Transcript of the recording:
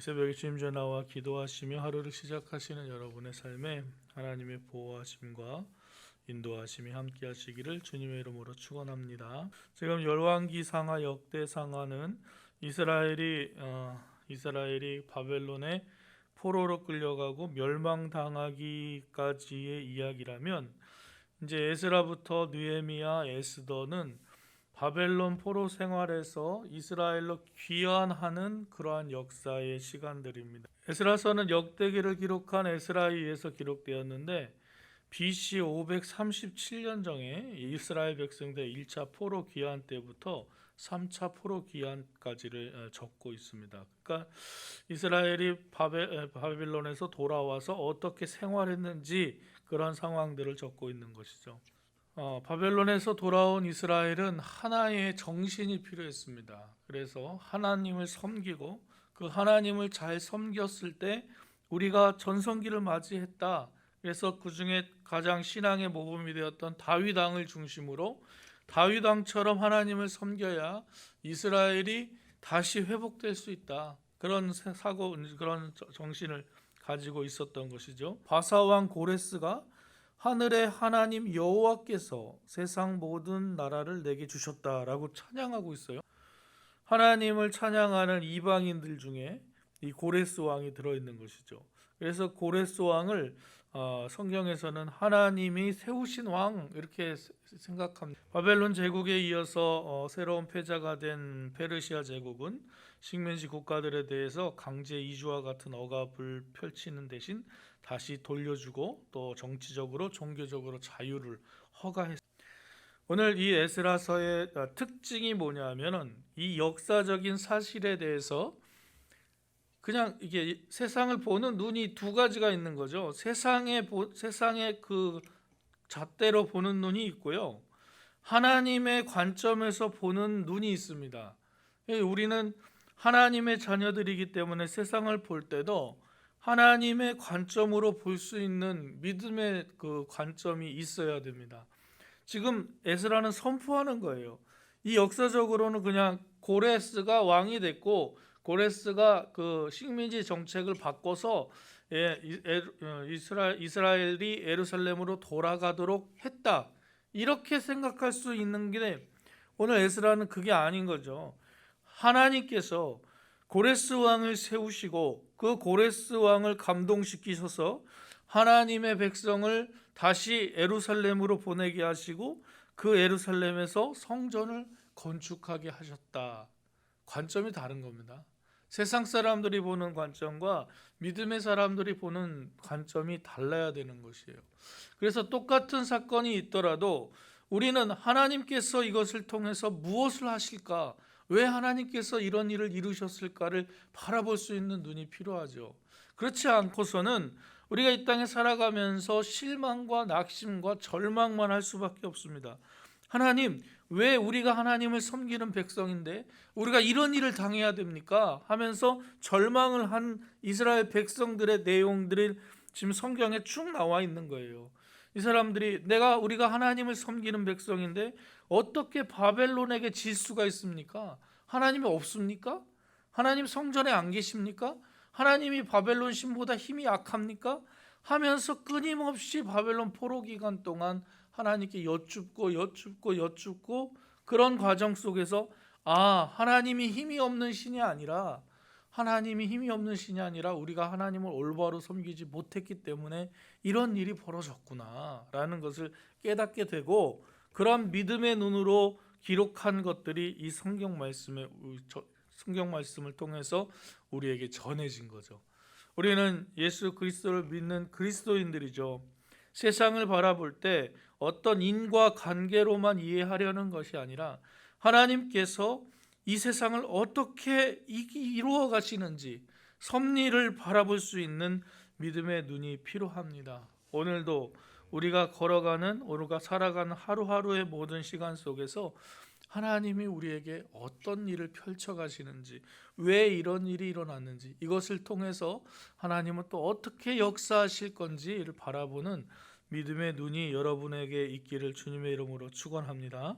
이 새벽에 주님 전에 나와 기도하시며 하루를 시작하시는 여러분의 삶에 하나님의 보호하심과 인도하심이 함께 하시기를 주님의 이름으로 축원합니다. 지금 열왕기상하 역대상하는 이스라엘이 바벨론의 포로로 끌려가고 멸망당하기까지의 이야기라면, 이제 에스라부터 느헤미야, 에스더는 바벨론 포로 생활에서 이스라엘로 귀환하는 그러한 역사의 시간들입니다. 에스라서는 역대기를 기록한 에스라에 의해서 기록되었는데, BC 537년경에 이스라엘 백성들 1차 포로 귀환 때부터 3차 포로 귀환까지를 적고 있습니다. 그러니까 이스라엘이 바벨론에서 돌아와서 어떻게 생활했는지 그런 상황들을 적고 있는 것이죠. 바벨론에서 돌아온 이스라엘은 하나의 정신이 필요했습니다. 그래서 하나님을 섬기고 그 하나님을 잘 섬겼을 때 우리가 전성기를 맞이했다. 그래서 그 중에 가장 신앙의 모범이 되었던 다윗 왕을 중심으로 다윗 왕처럼 하나님을 섬겨야 이스라엘이 다시 회복될 수 있다. 그런 사고, 그런 정신을 가지고 있었던 것이죠. 바사 왕 고레스가 하늘의 하나님 여호와께서 세상 모든 나라를 내게 주셨다라고 찬양하고 있어요. 하나님을 찬양하는 이방인들 중에 이 고레스 왕이 들어있는 것이죠. 그래서 고레스 왕을 성경에서는 하나님이 세우신 왕 이렇게 생각합니다. 바벨론 제국에 이어서 새로운 패자가 된 페르시아 제국은 식민지 국가들에 대해서 강제 이주와 같은 억압을 펼치는 대신 다시 돌려주고 또 정치적으로 종교적으로 자유를 허가했습니다. 오늘 이 에스라서의 특징이 뭐냐면은 이 역사적인 사실에 대해서 그냥 이게 세상을 보는 눈이 두 가지가 있는 거죠. 세상의 그 잣대로 보는 눈이 있고요, 하나님의 관점에서 보는 눈이 있습니다. 우리는 하나님의 자녀들이기 때문에 세상을 볼 때도 하나님의 관점으로 볼 수 있는 믿음의 그 관점이 있어야 됩니다. 지금 에스라는 선포하는 거예요. 이 역사적으로는 그냥 고레스가 왕이 됐고 고레스가 그 식민지 정책을 바꿔서 이스라엘이 예루살렘으로 돌아가도록 했다, 이렇게 생각할 수 있는 게 오늘 에스라는 그게 아닌 거죠. 하나님께서 고레스 왕을 세우시고 그 고레스 왕을 감동시키셔서 하나님의 백성을 다시 예루살렘으로 보내게 하시고 그 예루살렘에서 성전을 건축하게 하셨다. 관점이 다른 겁니다. 세상 사람들이 보는 관점과 믿음의 사람들이 보는 관점이 달라야 되는 것이에요. 그래서 똑같은 사건이 있더라도 우리는 하나님께서 이것을 통해서 무엇을 하실까, 왜 하나님께서 이런 일을 이루셨을까를 바라볼 수 있는 눈이 필요하죠. 그렇지 않고서는 우리가 이 땅에 살아가면서 실망과 낙심과 절망만 할 수밖에 없습니다. 하나님, 왜 우리가 하나님을 섬기는 백성인데 우리가 이런 일을 당해야 됩니까? 하면서 절망을 한 이스라엘 백성들의 내용들이 지금 성경에 쭉 나와 있는 거예요. 이 사람들이 우리가 하나님을 섬기는 백성인데 어떻게 바벨론에게 질 수가 있습니까? 하나님이 없습니까? 하나님 성전에 안 계십니까? 하나님이 바벨론 신보다 힘이 약합니까? 하면서 끊임없이 바벨론 포로 기간 동안 하나님께 여쭙고 그런 과정 속에서 하나님이 힘이 없는 신이 아니라 우리가 하나님을 올바로 섬기지 못했기 때문에 이런 일이 벌어졌구나 라는 것을 깨닫게 되고, 그런 믿음의 눈으로 기록한 것들이 이 성경 말씀을 통해서 우리에게 전해진 거죠. 우리는 예수 그리스도를 믿는 그리스도인들이죠. 세상을 바라볼 때 어떤 인과관계로만 이해하려는 것이 아니라 하나님께서 이 세상을 어떻게 이루어 가시는지 섭리를 바라볼 수 있는 믿음의 눈이 필요합니다. 오늘도 우리가 살아가는 하루하루의 모든 시간 속에서 하나님이 우리에게 어떤 일을 펼쳐 가시는지, 왜 이런 일이 일어났는지, 이것을 통해서 하나님은 또 어떻게 역사하실 건지를 바라보는 믿음의 눈이 여러분에게 있기를 주님의 이름으로 축원합니다.